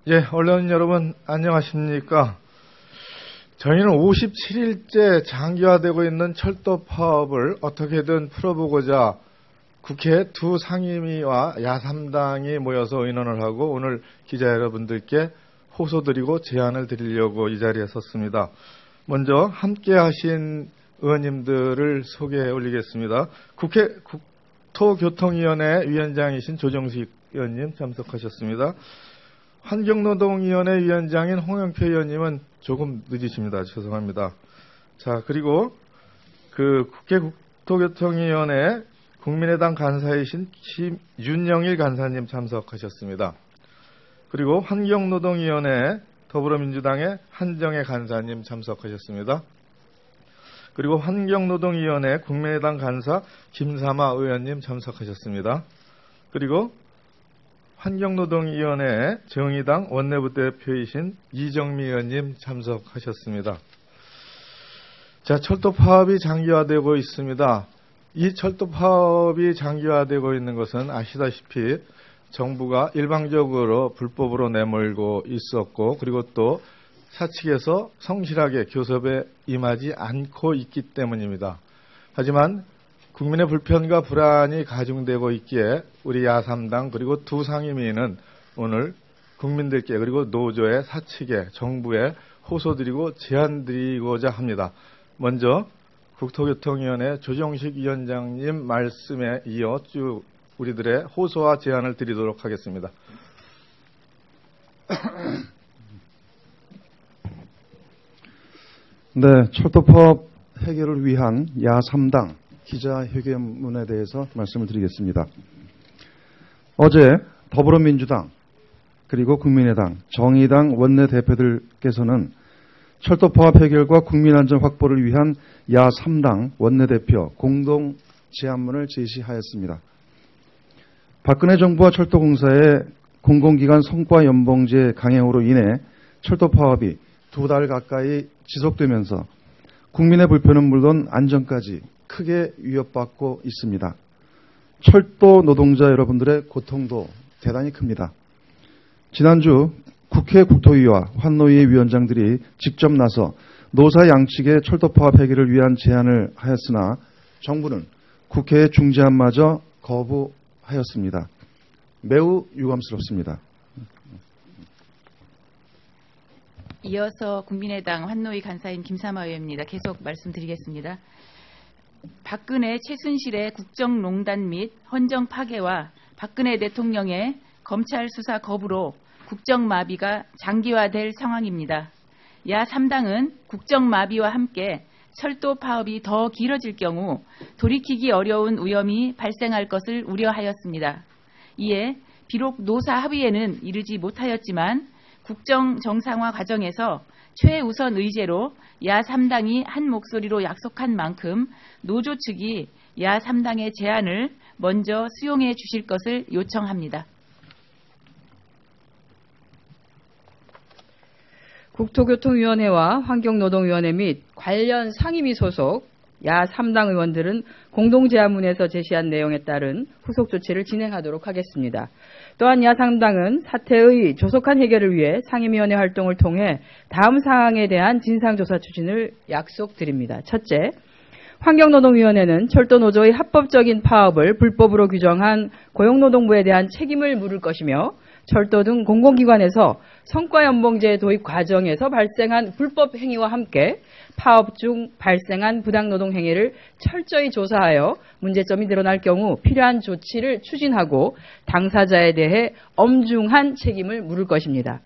예, 언론 여러분 안녕하십니까? 저희는 57일째 장기화되고 있는 철도 파업을 어떻게든 풀어보고자 국회 두 상임위와 야3당이 모여서 의논을 하고 오늘 기자 여러분들께 호소드리고 제안을 드리려고 이 자리에 섰습니다. 먼저 함께 하신 의원님들을 소개해 올리겠습니다. 국회 국토교통위원회 위원장이신 조정식 의원님 참석하셨습니다. 환경노동위원회 위원장인 홍영표 의원님은 조금 늦으십니다. 죄송합니다. 자, 그리고 국회 국토교통위원회 국민의당 간사이신 윤영일 간사님 참석하셨습니다. 그리고 환경노동위원회 더불어민주당의 한정혜 간사님 참석하셨습니다. 그리고 환경노동위원회 국민의당 간사 김삼아 의원님 참석하셨습니다. 그리고 환경노동위원회 정의당 원내부대표이신 이정미 의원님 참석하셨습니다. 자, 철도 파업이 장기화되고 있습니다. 이 철도 파업이 장기화되고 있는 것은 아시다시피 정부가 일방적으로 불법으로 내몰고 있었고 그리고 또 사측에서 성실하게 교섭에 임하지 않고 있기 때문입니다. 하지만 국민의 불편과 불안이 가중되고 있기에 우리 야3당 그리고 두 상임위는 오늘 국민들께 그리고 노조의 사측에 정부에 호소드리고 제안드리고자 합니다. 먼저 국토교통위원회 조정식 위원장님 말씀에 이어 쭉 우리들의 호소와 제안을 드리도록 하겠습니다. 네, 철도 파업 해결을 위한 야3당 기자회견문에 대해서 말씀을 드리겠습니다. 어제 더불어민주당 그리고 국민의당, 정의당 원내대표들께서는 철도 파업 해결과 국민안전 확보를 위한 야3당 원내대표 공동 제안문을 제시하였습니다. 박근혜 정부와 철도공사의 공공기관 성과 연봉제 강행으로 인해 철도 파업이 2달 가까이 지속되면서 국민의 불편은 물론 안전까지 크게 위협받고 있습니다. 철도 노동자 여러분들의 고통도 대단히 큽니다. 지난주 국회 국토위와 환노위 위원장들이 직접 나서 노사 양측의 철도 파업 해결을 위한 제안을 하였으나 정부는 국회의 중재안마저 거부하였습니다. 매우 유감스럽습니다. 이어서 국민의당 환노위 간사인 김삼아 의원입니다. 계속 말씀드리겠습니다. 박근혜 최순실의 국정농단 및 헌정 파괴와 박근혜 대통령의 검찰 수사 거부로 국정마비가 장기화될 상황입니다. 야3당은 국정마비와 함께 철도 파업이 더 길어질 경우 돌이키기 어려운 위험이 발생할 것을 우려하였습니다. 이에 비록 노사 합의에는 이르지 못하였지만 국정 정상화 과정에서 최우선 의제로 야3당이 한 목소리로 약속한 만큼 노조 측이 야3당의 제안을 먼저 수용해 주실 것을 요청합니다. 국토교통위원회와 환경노동위원회 및 관련 상임위 소속 야3당 의원들은 공동제안문에서 제시한 내용에 따른 후속 조치를 진행하도록 하겠습니다. 또한 야3당은 사태의 조속한 해결을 위해 상임위원회 활동을 통해 다음 사항에 대한 진상조사 추진을 약속드립니다. 첫째, 환경노동위원회는 철도노조의 합법적인 파업을 불법으로 규정한 고용노동부에 대한 책임을 물을 것이며 철도 등 공공기관에서 성과연봉제 도입 과정에서 발생한 불법 행위와 함께 파업 중 발생한 부당노동 행위를 철저히 조사하여 문제점이 드러날 경우 필요한 조치를 추진하고 당사자에 대해 엄중한 책임을 물을 것입니다.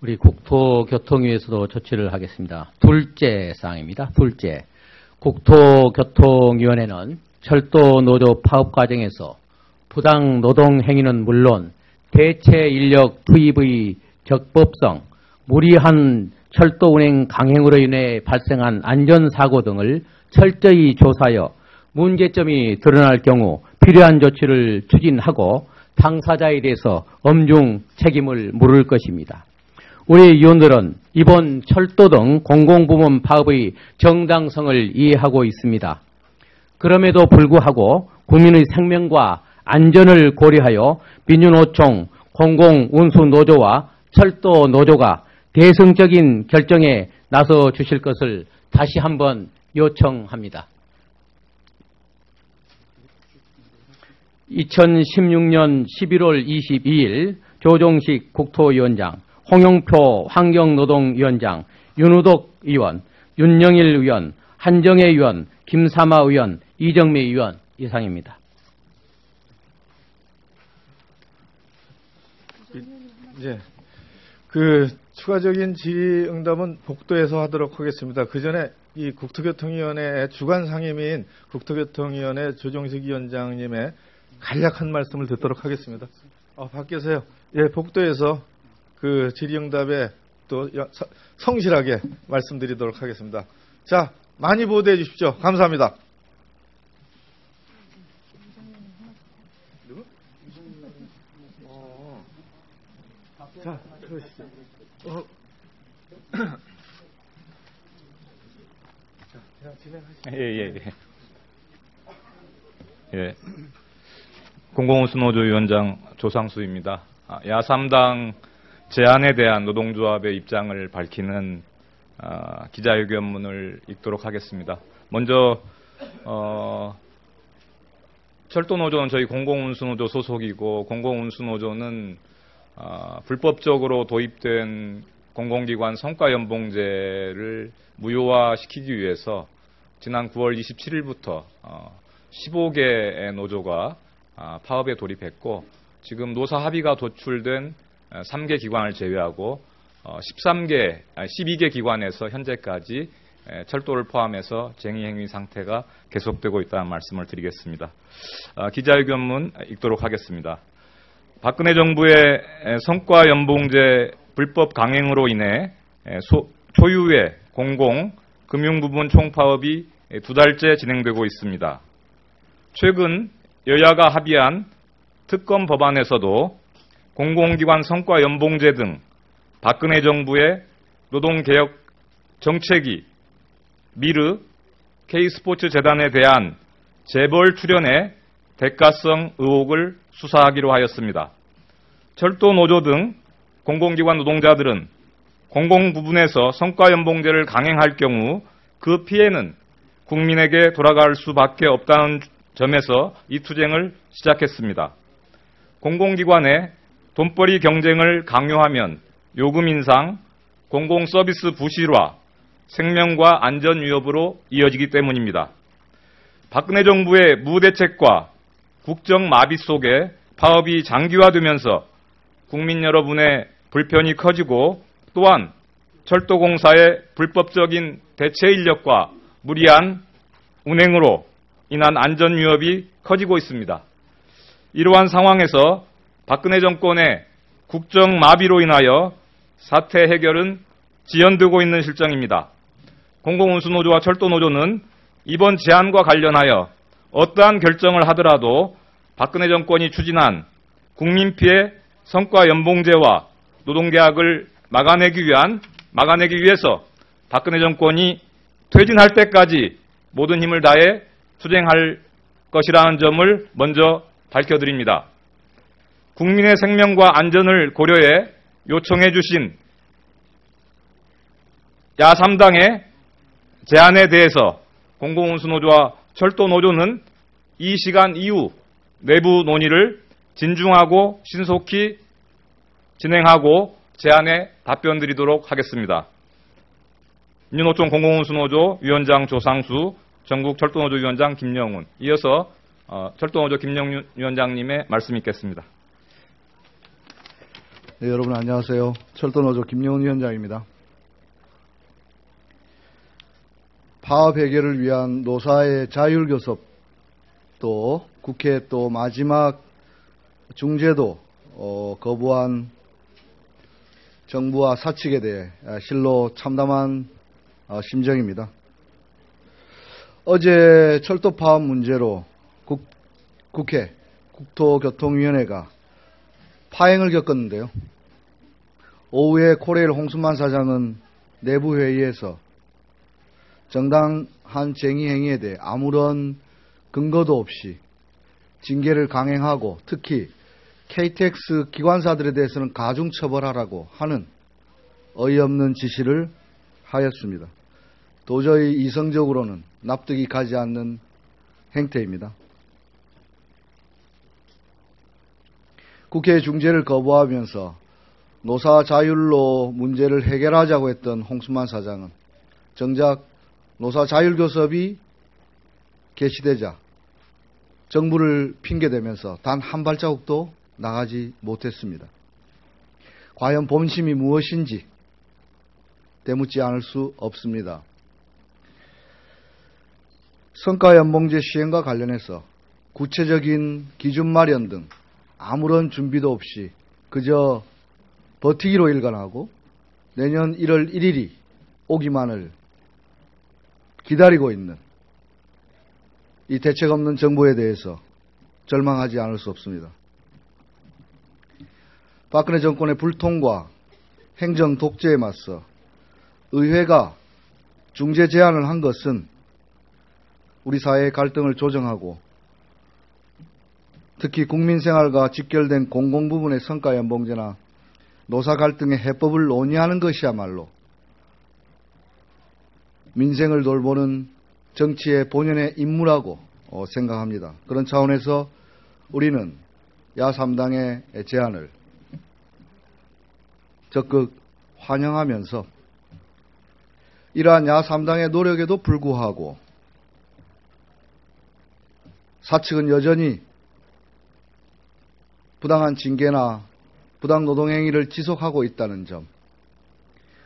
우리 국토교통위에서도 조치를 하겠습니다. 둘째 사항입니다. 둘째, 국토교통위원회는 철도 노조 파업 과정에서 부당 노동 행위는 물론 대체 인력 투입의 적법성, 무리한 철도 운행 강행으로 인해 발생한 안전사고 등을 철저히 조사하여 문제점이 드러날 경우 필요한 조치를 추진하고 당사자에 대해서 엄중 책임을 물을 것입니다. 우리 위원들은 이번 철도 등 공공부문 파업의 정당성을 이해하고 있습니다. 그럼에도 불구하고 국민의 생명과 안전을 고려하여 민주노총 공공운수노조와 철도노조가 대승적인 결정에 나서 주실 것을 다시 한번 요청합니다. 2016년 11월 22일 조정식 국토위원장, 홍영표 환경노동위원장, 윤우덕 의원, 윤영일 의원, 한정혜 의원, 김삼아 의원, 이정미 의원 이상입니다. 이제 추가적인 질의응답은 복도에서 하도록 하겠습니다. 그 전에 이 국토교통위원회의 주관 상임위인 국토교통위원회 조정식 위원장님의 간략한 말씀을 듣도록 하겠습니다. 밖에서요. 예, 복도에서 그 질의응답에 또 성실하게 말씀드리도록 하겠습니다. 자, 많이 보도해 주십시오. 감사합니다. 자, 그러시죠. 자, 그냥 진행하시죠. 예. 공공운수노조위원장 조상수입니다. 야3당 제안에 대한 노동조합의 입장을 밝히는 기자회견문을 읽도록 하겠습니다. 먼저 철도노조는 저희 공공운수노조 소속이고, 공공운수노조는 불법적으로 도입된 공공기관 성과연봉제를 무효화시키기 위해서 지난 9월 27일부터 15개의 노조가 파업에 돌입했고, 지금 노사 합의가 도출된 3개 기관을 제외하고 12개 기관에서 현재까지 철도를 포함해서 쟁의행위 상태가 계속되고 있다는 말씀을 드리겠습니다. 기자회견문 읽도록 하겠습니다. 박근혜 정부의 성과연봉제 불법 강행으로 인해 초유의 공공, 금융 부분 총파업이 2달째 진행되고 있습니다. 최근 여야가 합의한 특검 법안에서도 공공기관 성과연봉제 등 박근혜 정부의 노동개혁 정책이 미르, K스포츠재단에 대한 재벌 출연의 대가성 의혹을 수사하기로 하였습니다. 철도노조 등 공공기관 노동자들은 공공 부분에서 성과연봉제를 강행할 경우 그 피해는 국민에게 돌아갈 수밖에 없다는 점에서 이 투쟁을 시작했습니다. 공공기관의 돈벌이 경쟁을 강요하면 요금 인상, 공공서비스 부실화, 생명과 안전 위협으로 이어지기 때문입니다. 박근혜 정부의 무대책과 국정 마비 속에 파업이 장기화되면서 국민 여러분의 불편이 커지고, 또한 철도공사의 불법적인 대체 인력과 무리한 운행으로 인한 안전 위협이 커지고 있습니다. 이러한 상황에서 박근혜 정권의 국정 마비로 인하여 사태 해결은 지연되고 있는 실정입니다. 공공운수노조와 철도노조는 이번 제안과 관련하여 어떠한 결정을 하더라도 박근혜 정권이 추진한 국민피해 성과연봉제와 노동계약을 막아내기 위해서 박근혜 정권이 퇴진할 때까지 모든 힘을 다해 투쟁할 것이라는 점을 먼저 밝혀드립니다. 국민의 생명과 안전을 고려해 요청해 주신 야3당의 제안에 대해서 공공운수노조와 철도노조는 이 시간 이후 내부 논의를 진중하고 신속히 진행하고 제안에 답변 드리도록 하겠습니다. 민주노총 공공운수노조 위원장 조상수, 전국철도노조 위원장 김영훈, 이어서 철도노조 김영훈 위원장님의 말씀 있겠습니다. 네, 여러분 안녕하세요. 철도노조 김영훈 위원장입니다. 파업 해결을 위한 노사의 자율교섭, 또 국회 또 마지막 중재도 거부한 정부와 사측에 대해 실로 참담한 심정입니다. 어제 철도 파업 문제로 국회 국토교통위원회가 파행을 겪었는데요. 오후에 코레일 홍순만 사장은 내부 회의에서 정당한 쟁의 행위에 대해 아무런 근거도 없이 징계를 강행하고 특히 KTX 기관사들에 대해서는 가중처벌하라고 하는 어이없는 지시를 하였습니다. 도저히 이성적으로는 납득이 가지 않는 행태입니다. 국회 중재를 거부하면서 노사 자율로 문제를 해결하자고 했던 홍순만 사장은 정작 노사 자율교섭이 개시되자 정부를 핑계대면서 단 한 발자국도 나가지 못했습니다. 과연 본심이 무엇인지 되묻지 않을 수 없습니다. 성과연봉제 시행과 관련해서 구체적인 기준 마련 등 아무런 준비도 없이 그저 버티기로 일관하고 내년 1월 1일이 오기만을 기다리고 있는 이 대책 없는 정부에 대해서 절망하지 않을 수 없습니다. 박근혜 정권의 불통과 행정 독재에 맞서 의회가 중재 제안을 한 것은 우리 사회의 갈등을 조정하고 특히 국민생활과 직결된 공공부문의 성과연봉제나 노사 갈등의 해법을 논의하는 것이야말로 민생을 돌보는 정치의 본연의 임무라고 생각합니다. 그런 차원에서 우리는 야3당의 제안을 적극 환영하면서 이러한 야3당의 노력에도 불구하고 사측은 여전히 부당한 징계나 부당 노동행위를 지속하고 있다는 점,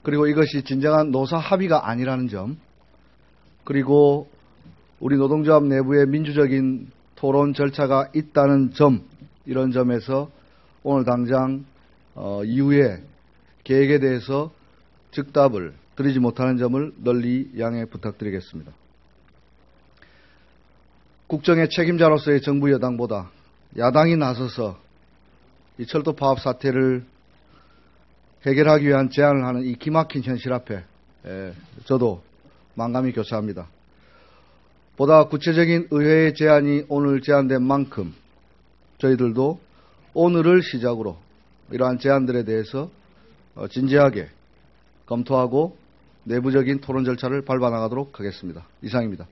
그리고 이것이 진정한 노사 합의가 아니라는 점, 그리고 우리 노동조합 내부에 민주적인 토론 절차가 있다는 점, 이런 점에서 오늘 당장 이후에 계획에 대해서 즉답을 드리지 못하는 점을 널리 양해 부탁드리겠습니다. 국정의 책임자로서의 정부 여당보다 야당이 나서서 이 철도 파업 사태를 해결하기 위한 제안을 하는 이 기막힌 현실 앞에 저도 만감이 교차합니다. 보다 구체적인 의회의 제안이 오늘 제안된 만큼 저희들도 오늘을 시작으로 이러한 제안들에 대해서 진지하게 검토하고 내부적인 토론 절차를 밟아나가도록 하겠습니다. 이상입니다.